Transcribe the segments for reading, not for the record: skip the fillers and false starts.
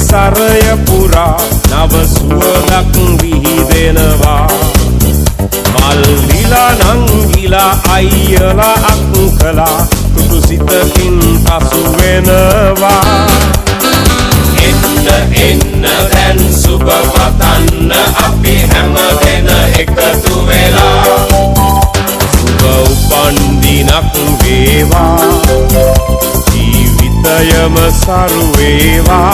පරිසරය පුරා නව සුවඳක් විහිදෙනවා මල් ලිලා නංගිලා අයියලා අක්කලා තුටු සිතකින් පසු වෙනවා එන්න එන්න දැන් සුබ පතන්න අපි හැම දෙන එකතු වෙලා සුබ උපන්දිනක් වේවා ජීවිතයම සරු වේවා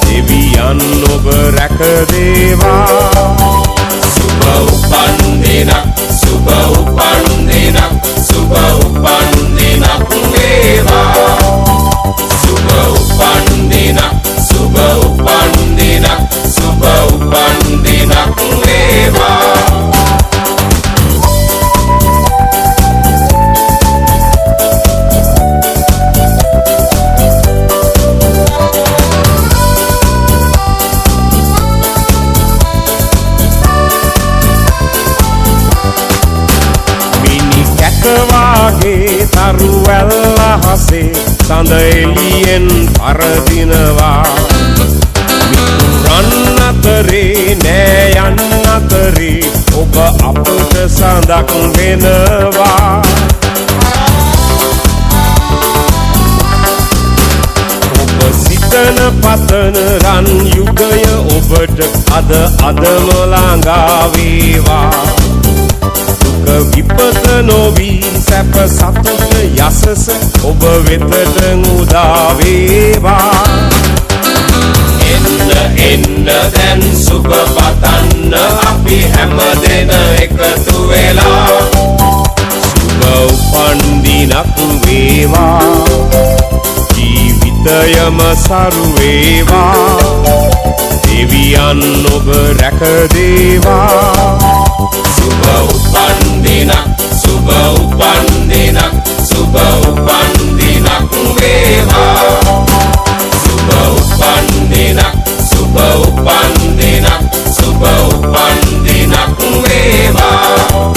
දෙවියන් ඔබ රැක දේවා සුබ උපන්දිනක් සුබ උපන්දිනක් සුබ උපන්දිනක් වේවා සුබ උපන්දිනක් සුබ උපන්දිනක් සුබ උපන්දිනක් වේවා වාගේ තරුවැල් අහසේ සඳ එළියෙන් පරදිනවා මිතුරන් අතරේ නෑ යන්න අතරේ ඔබ අපට සඳක් වෙනවා ඔබ සිතන පතන රන් යුගය ඔබට අදම ළඟා වේවා විපත නොවී සැප සතුට යසස ඔබ වෙතට උදා වේවා එන්න එන්න දැන් සුබ පතන්න අපි හැම දෙන එකතු වෙලා සුබ උපන්දිනක් වේවා ජීවිතයම සරු වේවා දෙවියන් ඔබ රැක දේවා සුබ උපන්දිනක් සුබ උපන්දිනක් සුබ උපන්දිනක් වේවා සුබ උපන්දිනක් සුබ උපන්දිනක් සුබ උපන්දිනක් වේවා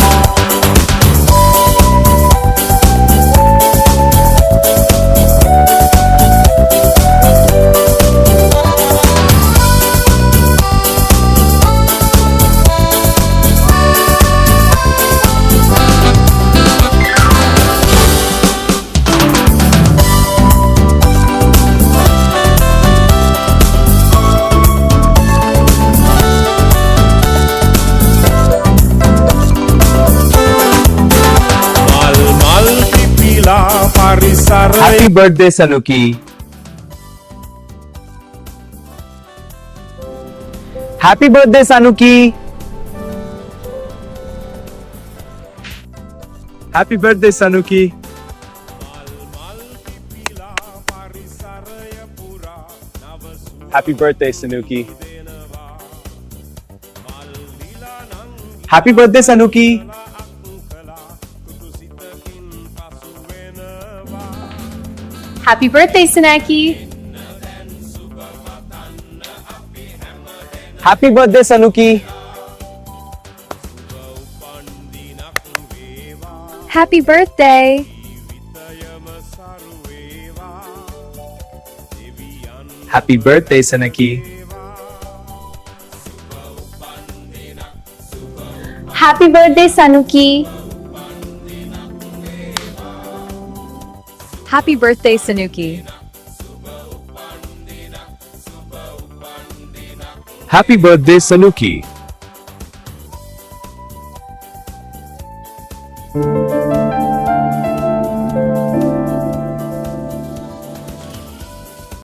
Happy birthday, Sanuki. Happy birthday, Sanuki. Happy birthday, Sanuki. Happy birthday, Sanuki. Happy birthday, Sanuki. Happy birthday, Sanaki! Happy birthday, Sanuki. Happy birthday! Happy birthday, Sanuki. Happy birthday, Sanuki! Happy birthday, Sanuki! Happy birthday, Sanuki.